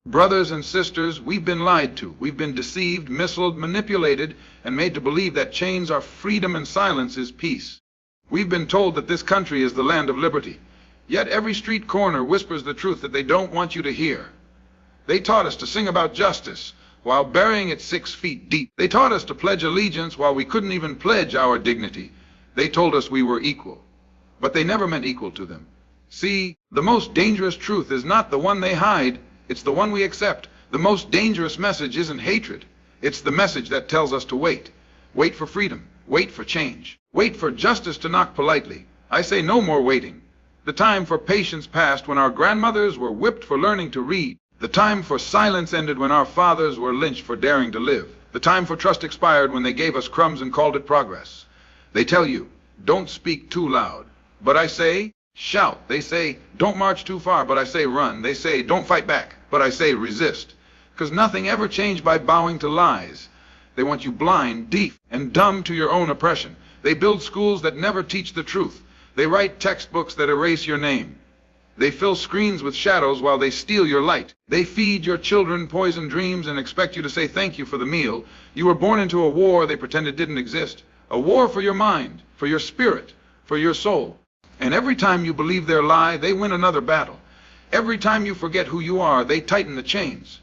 Brothers and sisters, we've been lied to. We've been deceived, misled, manipulated, and made to believe that chains are freedom and silence is peace. We've been told that this country is the land of liberty. Yet every street corner whispers the truth that they don't want you to hear. They taught us to sing about justice while burying it 6 feet deep. They taught us to pledge allegiance while we couldn't even pledge our dignity. They told us we were equal, but they never meant equal to them. See, the most dangerous truth is not the one they hide, it's the one we accept. The most dangerous message isn't hatred. It's the message that tells us to wait. Wait for freedom. Wait for change. Wait for justice to knock politely. I say no more waiting. The time for patience passed when our grandmothers were whipped for learning to read. The time for silence ended when our fathers were lynched for daring to live. The time for trust expired when they gave us crumbs and called it progress. They tell you, don't speak too loud. But I say, shout. They say, don't march too far, but I say run. They say, don't fight back, but I say resist. Because nothing ever changed by bowing to lies. They want you blind, deaf, and dumb to your own oppression. They build schools that never teach the truth. They write textbooks that erase your name. They fill screens with shadows while they steal your light. They feed your children poisoned dreams and expect you to say thank you for the meal. You were born into a war they pretended didn't exist. A war for your mind, for your spirit, for your soul. And every time you believe their lie, they win another battle. Every time you forget who you are, they tighten the chains.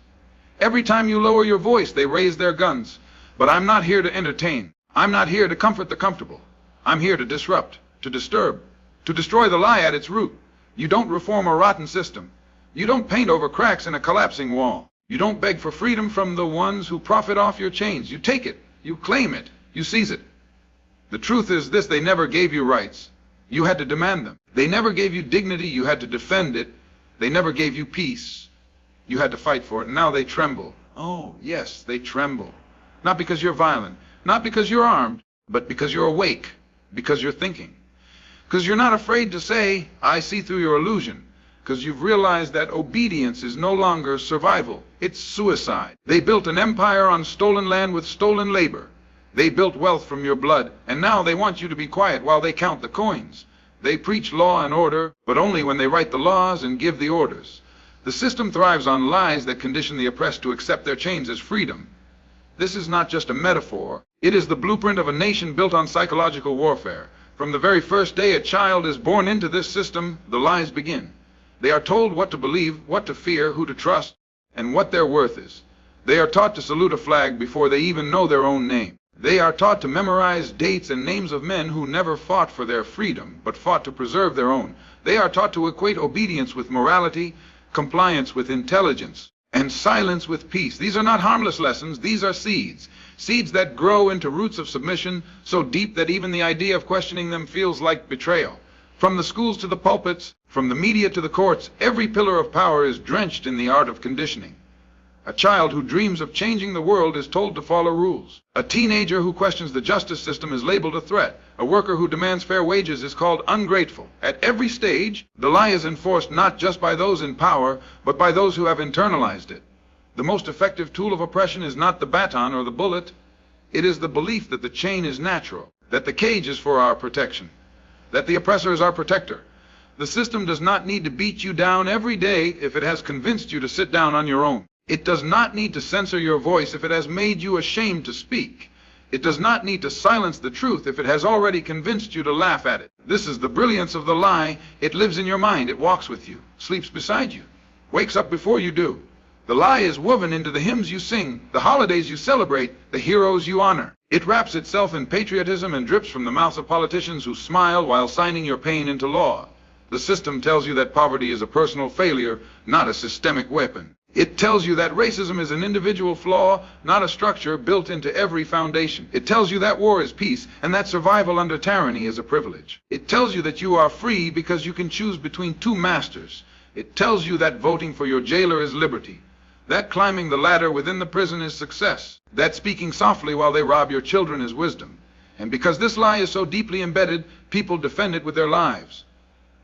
Every time you lower your voice, they raise their guns. But I'm not here to entertain. I'm not here to comfort the comfortable. I'm here to disrupt, to disturb, to destroy the lie at its root. You don't reform a rotten system. You don't paint over cracks in a collapsing wall. You don't beg for freedom from the ones who profit off your chains. You take it. You claim it. You seize it. The truth is this: they never gave you rights. You had to demand them. They never gave you dignity. You had to defend it. They never gave you peace. You had to fight for it. And now they tremble. Oh, yes, they tremble. Not because you're violent, not because you're armed, but because you're awake, because you're thinking. Because you're not afraid to say, I see through your illusion. Because you've realized that obedience is no longer survival. It's suicide. They built an empire on stolen land with stolen labor. They built wealth from your blood, and now they want you to be quiet while they count the coins. They preach law and order, but only when they write the laws and give the orders. The system thrives on lies that condition the oppressed to accept their chains as freedom. This is not just a metaphor. It is the blueprint of a nation built on psychological warfare. From the very first day a child is born into this system, the lies begin. They are told what to believe, what to fear, who to trust, and what their worth is. They are taught to salute a flag before they even know their own name. They are taught to memorize dates and names of men who never fought for their freedom, but fought to preserve their own. They are taught to equate obedience with morality, compliance with intelligence, and silence with peace. These are not harmless lessons. These are seeds. Seeds that grow into roots of submission so deep that even the idea of questioning them feels like betrayal. From the schools to the pulpits, from the media to the courts, every pillar of power is drenched in the art of conditioning. A child who dreams of changing the world is told to follow rules. A teenager who questions the justice system is labeled a threat. A worker who demands fair wages is called ungrateful. At every stage, the lie is enforced not just by those in power, but by those who have internalized it. The most effective tool of oppression is not the baton or the bullet. It is the belief that the chain is natural, that the cage is for our protection, that the oppressor is our protector. The system does not need to beat you down every day if it has convinced you to sit down on your own. It does not need to censor your voice if it has made you ashamed to speak. It does not need to silence the truth if it has already convinced you to laugh at it. This is the brilliance of the lie. It lives in your mind. It walks with you, sleeps beside you, wakes up before you do. The lie is woven into the hymns you sing, the holidays you celebrate, the heroes you honor. It wraps itself in patriotism and drips from the mouths of politicians who smile while signing your pain into law. The system tells you that poverty is a personal failure, not a systemic weapon. It tells you that racism is an individual flaw, not a structure built into every foundation. It tells you that war is peace, and that survival under tyranny is a privilege. It tells you that you are free because you can choose between two masters. It tells you that voting for your jailer is liberty, that climbing the ladder within the prison is success, that speaking softly while they rob your children is wisdom. And because this lie is so deeply embedded, people defend it with their lives.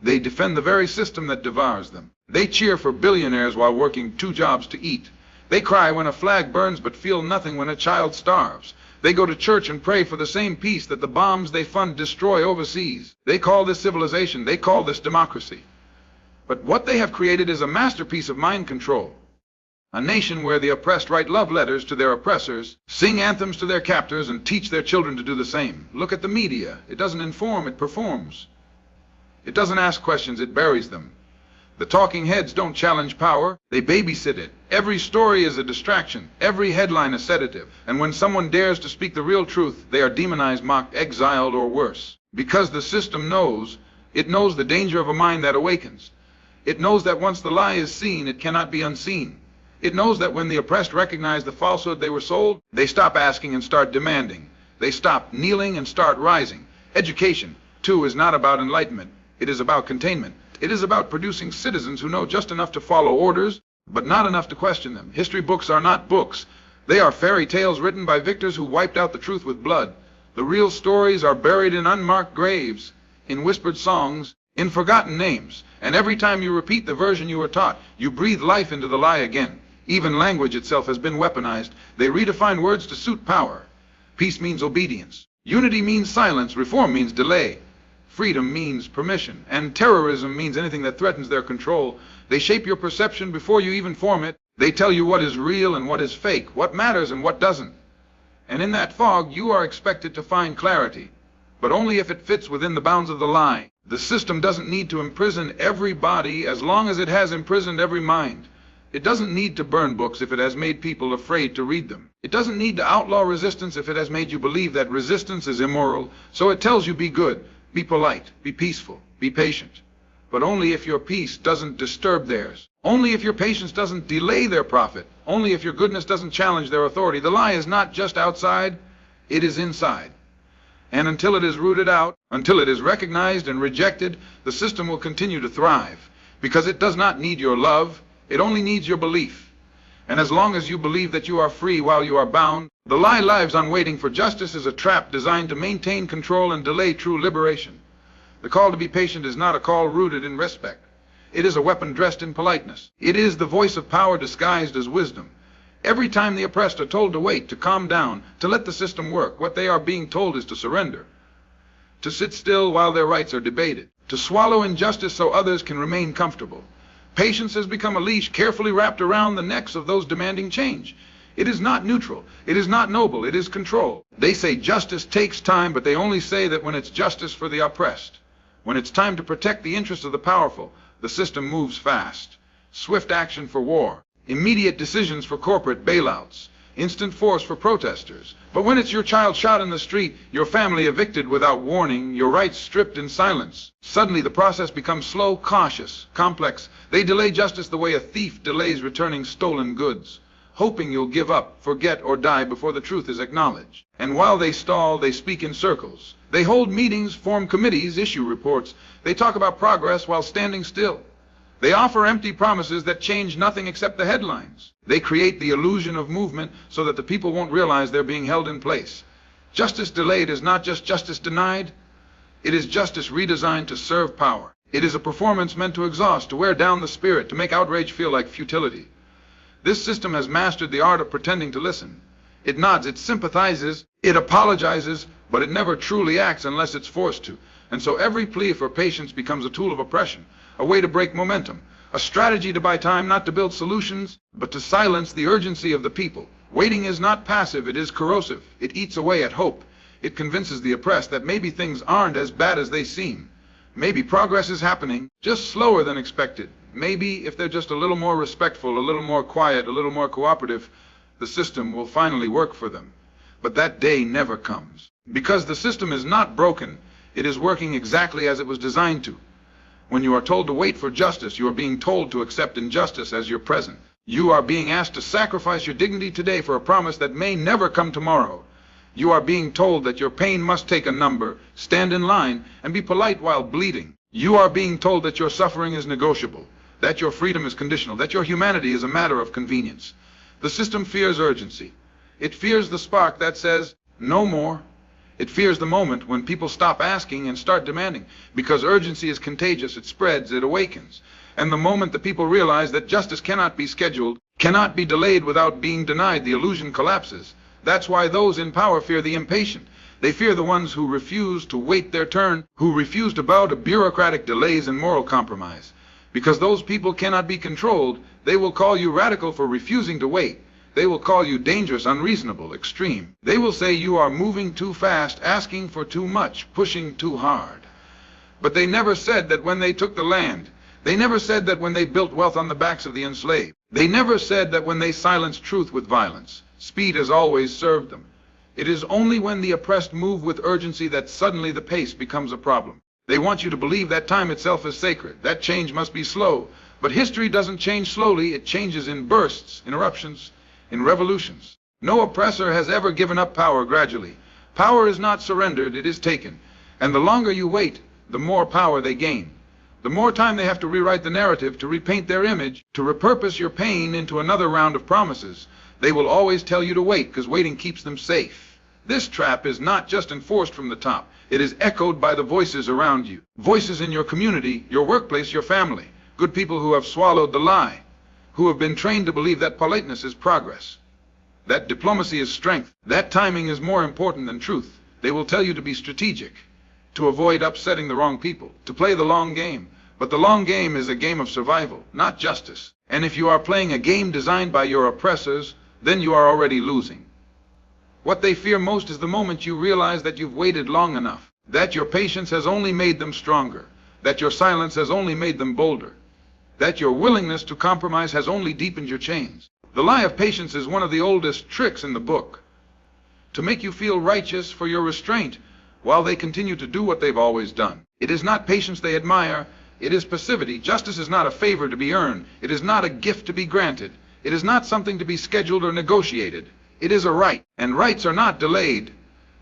They defend the very system that devours them. They cheer for billionaires while working 2 jobs to eat. They cry when a flag burns but feel nothing when a child starves. They go to church and pray for the same peace that the bombs they fund destroy overseas. They call this civilization. They call this democracy. But what they have created is a masterpiece of mind control. A nation where the oppressed write love letters to their oppressors, sing anthems to their captors, and teach their children to do the same. Look at the media. It doesn't inform, it performs. It doesn't ask questions, it buries them. The talking heads don't challenge power, they babysit it. Every story is a distraction, every headline a sedative. And when someone dares to speak the real truth, they are demonized, mocked, exiled, or worse. Because the system knows, it knows the danger of a mind that awakens. It knows that once the lie is seen, it cannot be unseen. It knows that when the oppressed recognize the falsehood they were sold, they stop asking and start demanding. They stop kneeling and start rising. Education, too, is not about enlightenment. It is about containment. It is about producing citizens who know just enough to follow orders, but not enough to question them. History books are not books. They are fairy tales written by victors who wiped out the truth with blood. The real stories are buried in unmarked graves, in whispered songs, in forgotten names. And every time you repeat the version you were taught, you breathe life into the lie again. Even language itself has been weaponized. They redefine words to suit power. Peace means obedience. Unity means silence. Reform means delay. Freedom means permission. And terrorism means anything that threatens their control. They shape your perception before you even form it. They tell you what is real and what is fake, what matters and what doesn't. And in that fog, you are expected to find clarity, but only if it fits within the bounds of the lie. The system doesn't need to imprison every body as long as it has imprisoned every mind. It doesn't need to burn books if it has made people afraid to read them. It doesn't need to outlaw resistance if it has made you believe that resistance is immoral. So it tells you be good, be polite, be peaceful, be patient. But only if your peace doesn't disturb theirs. Only if your patience doesn't delay their profit. Only if your goodness doesn't challenge their authority. The lie is not just outside, it is inside. And until it is rooted out, until it is recognized and rejected, the system will continue to thrive. Because it does not need your love, it only needs your belief. And as long as you believe that you are free while you are bound, the lie lives on waiting for justice is a trap designed to maintain control and delay true liberation. The call to be patient is not a call rooted in respect. It is a weapon dressed in politeness. It is the voice of power disguised as wisdom. Every time the oppressed are told to wait, to calm down, to let the system work, what they are being told is to surrender, to sit still while their rights are debated, to swallow injustice so others can remain comfortable. Patience has become a leash carefully wrapped around the necks of those demanding change. It is not neutral. It is not noble. It is control. They say justice takes time, but they only say that when it's justice for the oppressed. When it's time to protect the interests of the powerful, the system moves fast. Swift action for war. Immediate decisions for corporate bailouts. Instant force for protesters. But when it's your child shot in the street, your family evicted without warning, your rights stripped in silence, suddenly the process becomes slow, cautious, complex. They delay justice the way a thief delays returning stolen goods, hoping you'll give up, forget, or die before the truth is acknowledged. And while they stall, they speak in circles. They hold meetings, form committees, issue reports. They talk about progress while standing still. They offer empty promises that change nothing except the headlines. They create the illusion of movement so that the people won't realize they're being held in place. Justice delayed is not just justice denied. It is justice redesigned to serve power. It is a performance meant to exhaust, to wear down the spirit, to make outrage feel like futility. This system has mastered the art of pretending to listen. It nods, it sympathizes, it apologizes, but it never truly acts unless it's forced to. And so every plea for patience becomes a tool of oppression, a way to break momentum, a strategy to buy time, not to build solutions, but to silence the urgency of the people. Waiting is not passive, it is corrosive. It eats away at hope. It convinces the oppressed that maybe things aren't as bad as they seem. Maybe progress is happening, just slower than expected. Maybe if they're just a little more respectful, a little more quiet, a little more cooperative, the system will finally work for them. But that day never comes. Because the system is not broken, it is working exactly as it was designed to. When you are told to wait for justice, you are being told to accept injustice as your present. You are being asked to sacrifice your dignity today for a promise that may never come tomorrow. You are being told that your pain must take a number, stand in line, and be polite while bleeding. You are being told that your suffering is negotiable, that your freedom is conditional, that your humanity is a matter of convenience. The system fears urgency. It fears the spark that says, no more. It fears the moment when people stop asking and start demanding. Because urgency is contagious, it spreads, it awakens. And the moment the people realize that justice cannot be scheduled, cannot be delayed without being denied, the illusion collapses. That's why those in power fear the impatient. They fear the ones who refuse to wait their turn, who refuse to bow to bureaucratic delays and moral compromise. Because those people cannot be controlled, they will call you radical for refusing to wait. They will call you dangerous, unreasonable, extreme. They will say you are moving too fast, asking for too much, pushing too hard. But they never said that when they took the land. They never said that when they built wealth on the backs of the enslaved. They never said that when they silenced truth with violence. Speed has always served them. It is only when the oppressed move with urgency that suddenly the pace becomes a problem. They want you to believe that time itself is sacred, that change must be slow. But history doesn't change slowly, it changes in bursts, in eruptions, in revolutions. No oppressor has ever given up power gradually. Power is not surrendered, it is taken. And the longer you wait, the more power they gain. The more time they have to rewrite the narrative, to repaint their image, to repurpose your pain into another round of promises. They will always tell you to wait, because waiting keeps them safe. This trap is not just enforced from the top. It is echoed by the voices around you. Voices in your community, your workplace, your family. Good people who have swallowed the lie. Who have been trained to believe that politeness is progress. That diplomacy is strength. That timing is more important than truth. They will tell you to be strategic. To avoid upsetting the wrong people. To play the long game. But the long game is a game of survival, not justice. And if you are playing a game designed by your oppressors, then you are already losing. What they fear most is the moment you realize that you've waited long enough, that your patience has only made them stronger, that your silence has only made them bolder, that your willingness to compromise has only deepened your chains. The lie of patience is one of the oldest tricks in the book, to make you feel righteous for your restraint while they continue to do what they've always done. It is not patience they admire, it is passivity. Justice is not a favor to be earned. It is not a gift to be granted. It is not something to be scheduled or negotiated. It is a right, and rights are not delayed.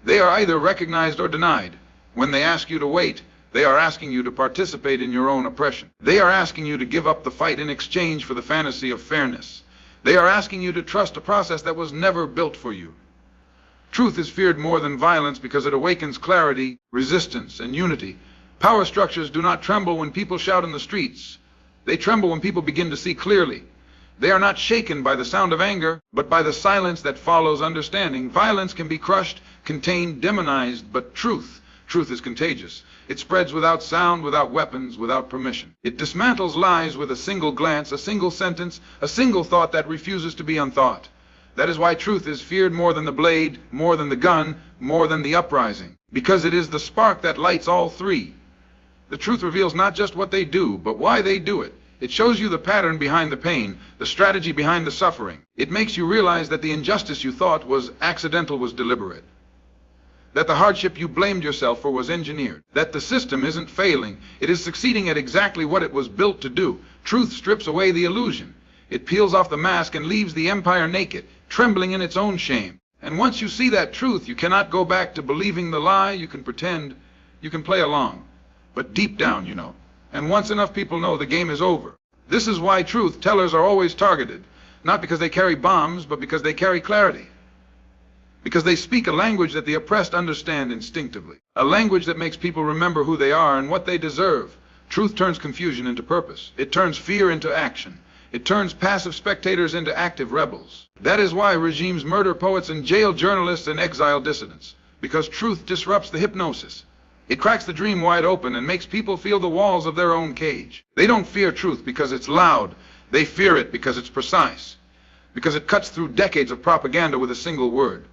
They are either recognized or denied. When they ask you to wait, they are asking you to participate in your own oppression. They are asking you to give up the fight in exchange for the fantasy of fairness. They are asking you to trust a process that was never built for you. Truth is feared more than violence because it awakens clarity, resistance, and unity. Power structures do not tremble when people shout in the streets. They tremble when people begin to see clearly. They are not shaken by the sound of anger, but by the silence that follows understanding. Violence can be crushed, contained, demonized, but truth is contagious. It spreads without sound, without weapons, without permission. It dismantles lies with a single glance, a single sentence, a single thought that refuses to be unthought. That is why truth is feared more than the blade, more than the gun, more than the uprising. Because it is the spark that lights all three. The truth reveals not just what they do, but why they do it. It shows you the pattern behind the pain, the strategy behind the suffering. It makes you realize that the injustice you thought was accidental was deliberate. That the hardship you blamed yourself for was engineered. That the system isn't failing. It is succeeding at exactly what it was built to do. Truth strips away the illusion. It peels off the mask and leaves the empire naked, trembling in its own shame. And once you see that truth, you cannot go back to believing the lie. You can pretend, you can play along. But deep down, you know. And once enough people know, the game is over. This is why truth tellers are always targeted. Not because they carry bombs, but because they carry clarity. Because they speak a language that the oppressed understand instinctively. A language that makes people remember who they are and what they deserve. Truth turns confusion into purpose. It turns fear into action. It turns passive spectators into active rebels. That is why regimes murder poets and jail journalists and exile dissidents. Because truth disrupts the hypnosis. It cracks the dream wide open and makes people feel the walls of their own cage. They don't fear truth because it's loud. They fear it because it's precise. Because it cuts through decades of propaganda with a single word.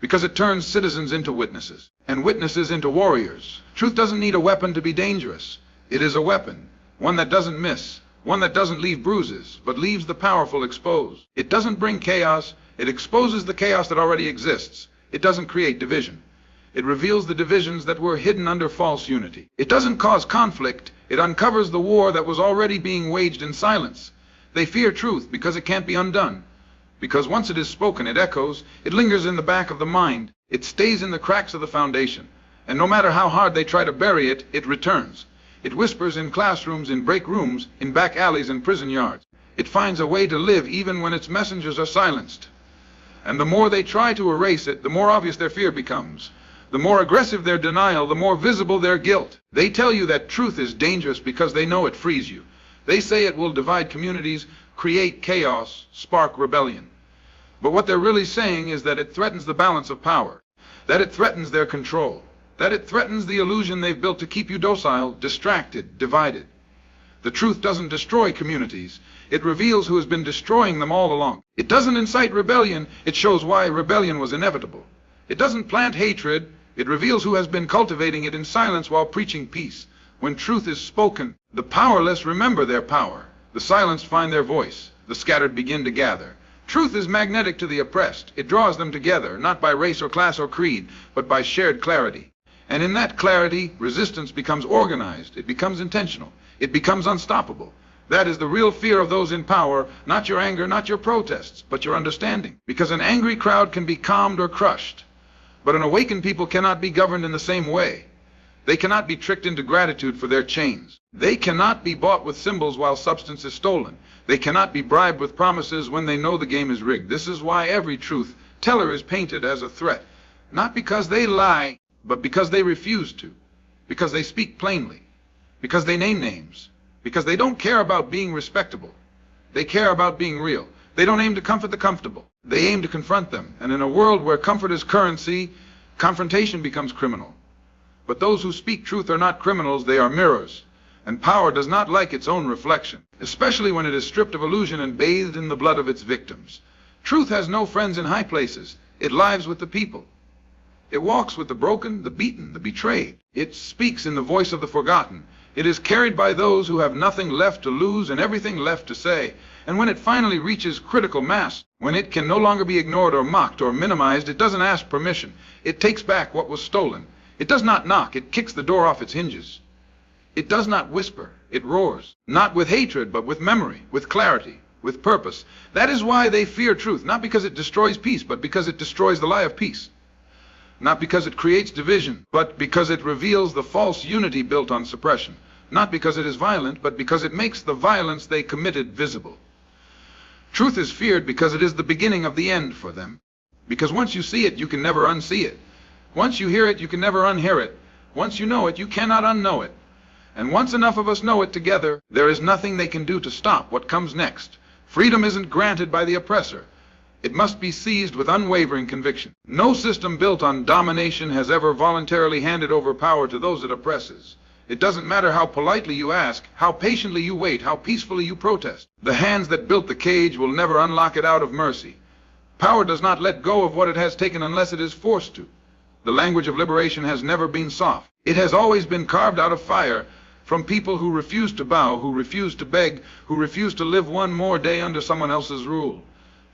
Because it turns citizens into witnesses, and witnesses into warriors. Truth doesn't need a weapon to be dangerous. It is a weapon, one that doesn't miss, one that doesn't leave bruises, but leaves the powerful exposed. It doesn't bring chaos. It exposes the chaos that already exists. It doesn't create division. It reveals the divisions that were hidden under false unity. It doesn't cause conflict. It uncovers the war that was already being waged in silence. They fear truth because it can't be undone. Because once it is spoken, it echoes. It lingers in the back of the mind. It stays in the cracks of the foundation. And no matter how hard they try to bury it, it returns. It whispers in classrooms, in break rooms, in back alleys and prison yards. It finds a way to live even when its messengers are silenced. And the more they try to erase it, the more obvious their fear becomes. The more aggressive their denial, the more visible their guilt. They tell you that truth is dangerous because they know it frees you. They say it will divide communities, create chaos, spark rebellion. But what they're really saying is that it threatens the balance of power, that it threatens their control, that it threatens the illusion they've built to keep you docile, distracted, divided. The truth doesn't destroy communities. It reveals who has been destroying them all along. It doesn't incite rebellion. It shows why rebellion was inevitable. It doesn't plant hatred. It reveals who has been cultivating it in silence while preaching peace. When truth is spoken, the powerless remember their power. The silenced find their voice. The scattered begin to gather. Truth is magnetic to the oppressed. It draws them together, not by race or class or creed, but by shared clarity. And in that clarity, resistance becomes organized. It becomes intentional. It becomes unstoppable. That is the real fear of those in power, not your anger, not your protests, but your understanding. Because an angry crowd can be calmed or crushed, but an awakened people cannot be governed in the same way. They cannot be tricked into gratitude for their chains. They cannot be bought with symbols while substance is stolen. They cannot be bribed with promises when they know the game is rigged. This is why every truth teller is painted as a threat. Not because they lie, but because they refuse to. Because they speak plainly. Because they name names. Because they don't care about being respectable. They care about being real. They don't aim to comfort the comfortable. They aim to confront them. And in a world where comfort is currency, confrontation becomes criminal. But those who speak truth are not criminals, they are mirrors. And power does not like its own reflection, especially when it is stripped of illusion and bathed in the blood of its victims. Truth has no friends in high places. It lives with the people. It walks with the broken, the beaten, the betrayed. It speaks in the voice of the forgotten. It is carried by those who have nothing left to lose and everything left to say. And when it finally reaches critical mass, when it can no longer be ignored or mocked or minimized, it doesn't ask permission. It takes back what was stolen. It does not knock, it kicks the door off its hinges. It does not whisper, it roars. Not with hatred, but with memory, with clarity, with purpose. That is why they fear truth, not because it destroys peace, but because it destroys the lie of peace. Not because it creates division, but because it reveals the false unity built on suppression. Not because it is violent, but because it makes the violence they committed visible. Truth is feared because it is the beginning of the end for them. Because once you see it, you can never unsee it. Once you hear it, you can never unhear it. Once you know it, you cannot unknow it. And once enough of us know it together, there is nothing they can do to stop what comes next. Freedom isn't granted by the oppressor. It must be seized with unwavering conviction. No system built on domination has ever voluntarily handed over power to those it oppresses. It doesn't matter how politely you ask, how patiently you wait, how peacefully you protest. The hands that built the cage will never unlock it out of mercy. Power does not let go of what it has taken unless it is forced to. The language of liberation has never been soft. It has always been carved out of fire from people who refuse to bow, who refuse to beg, who refuse to live one more day under someone else's rule.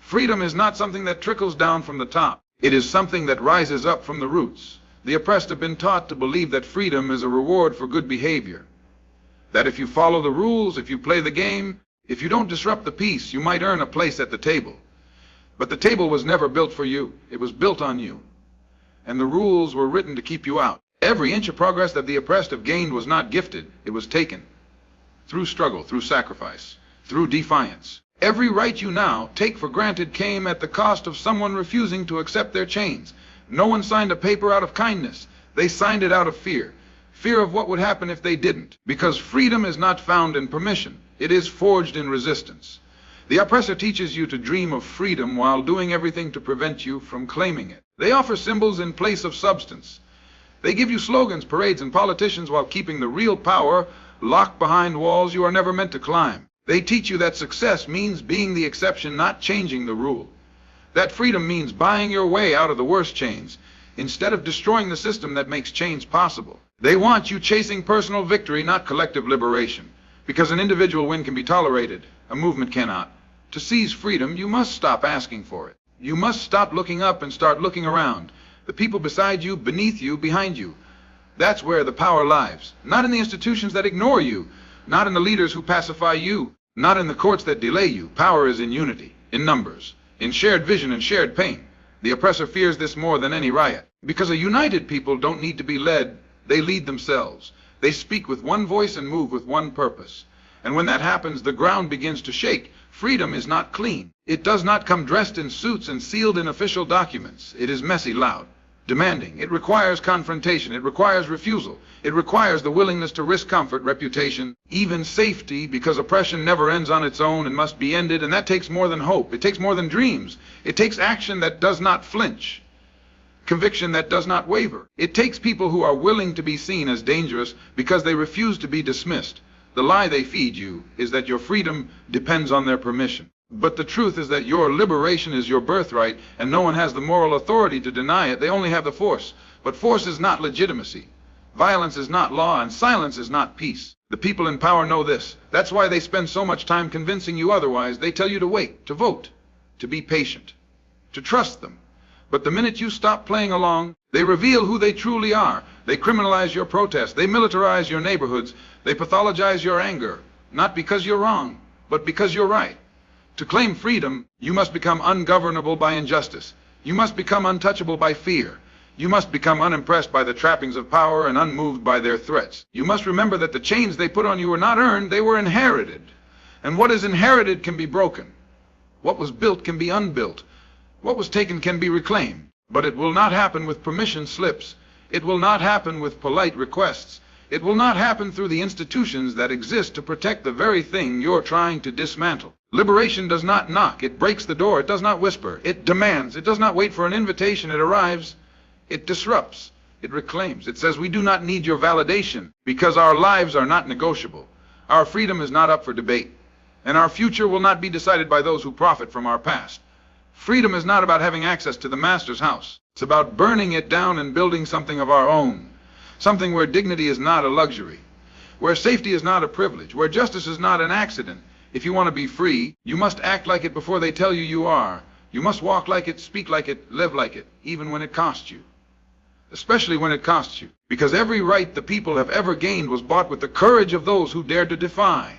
Freedom is not something that trickles down from the top. It is something that rises up from the roots. The oppressed have been taught to believe that freedom is a reward for good behavior. That if you follow the rules, if you play the game, if you don't disrupt the peace, you might earn a place at the table. But the table was never built for you. It was built on you. And the rules were written to keep you out. Every inch of progress that the oppressed have gained was not gifted. It was taken. Through struggle, through sacrifice, through defiance. Every right you now take for granted came at the cost of someone refusing to accept their chains. No one signed a paper out of kindness. They signed it out of fear. Fear of what would happen if they didn't. Because freedom is not found in permission. It is forged in resistance. The oppressor teaches you to dream of freedom while doing everything to prevent you from claiming it. They offer symbols in place of substance. They give you slogans, parades, and politicians while keeping the real power locked behind walls you are never meant to climb. They teach you that success means being the exception, not changing the rule. That freedom means buying your way out of the worst chains, instead of destroying the system that makes change possible. They want you chasing personal victory, not collective liberation. Because an individual win can be tolerated, a movement cannot. To seize freedom, you must stop asking for it. You must stop looking up and start looking around. The people beside you, beneath you, behind you. That's where the power lies. Not in the institutions that ignore you. Not in the leaders who pacify you. Not in the courts that delay you. Power is in unity, in numbers, in shared vision and shared pain. The oppressor fears this more than any riot. Because a united people don't need to be led. They lead themselves. They speak with one voice and move with one purpose. And when that happens, the ground begins to shake. Freedom is not clean. It does not come dressed in suits and sealed in official documents. It is messy, loud, demanding. It requires confrontation. It requires refusal. It requires the willingness to risk comfort, reputation, even safety, because oppression never ends on its own and must be ended, and that takes more than hope. It takes more than dreams. It takes action that does not flinch, conviction that does not waver. It takes people who are willing to be seen as dangerous because they refuse to be dismissed. The lie they feed you is that your freedom depends on their permission. But the truth is that your liberation is your birthright, and no one has the moral authority to deny it. They only have the force. But force is not legitimacy. Violence is not law, and silence is not peace. The people in power know this. That's why they spend so much time convincing you otherwise. They tell you to wait, to vote, to be patient, to trust them. But the minute you stop playing along, they reveal who they truly are. They criminalize your protest. They militarize your neighborhoods. They pathologize your anger, not because you're wrong, but because you're right. To claim freedom, you must become ungovernable by injustice. You must become untouchable by fear. You must become unimpressed by the trappings of power and unmoved by their threats. You must remember that the chains they put on you were not earned, they were inherited. And what is inherited can be broken. What was built can be unbuilt. What was taken can be reclaimed. But it will not happen with permission slips. It will not happen with polite requests. It will not happen through the institutions that exist to protect the very thing you're trying to dismantle. Liberation does not knock. It breaks the door. It does not whisper. It demands. It does not wait for an invitation. It arrives. It disrupts. It reclaims. It says, we do not need your validation because our lives are not negotiable. Our freedom is not up for debate. And our future will not be decided by those who profit from our past. Freedom is not about having access to the master's house. It's about burning it down and building something of our own. Something where dignity is not a luxury. Where safety is not a privilege. Where justice is not an accident. If you want to be free, you must act like it before they tell you you are. You must walk like it, speak like it, live like it, even when it costs you. Especially when it costs you. Because every right the people have ever gained was bought with the courage of those who dared to defy.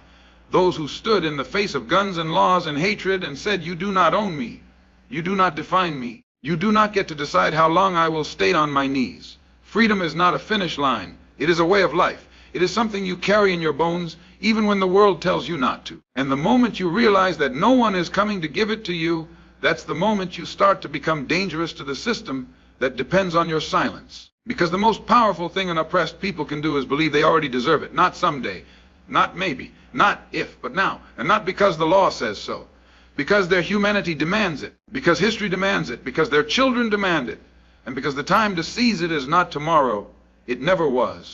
Those who stood in the face of guns and laws and hatred and said, you do not own me. You do not define me. You do not get to decide how long I will stay on my knees. Freedom is not a finish line. It is a way of life. It is something you carry in your bones, even when the world tells you not to. And the moment you realize that no one is coming to give it to you, that's the moment you start to become dangerous to the system that depends on your silence. Because the most powerful thing an oppressed people can do is believe they already deserve it. Not someday, not maybe, not if, but now. And not because the law says so. Because their humanity demands it. Because history demands it. Because their children demand it. And because the time to seize it is not tomorrow, it never was.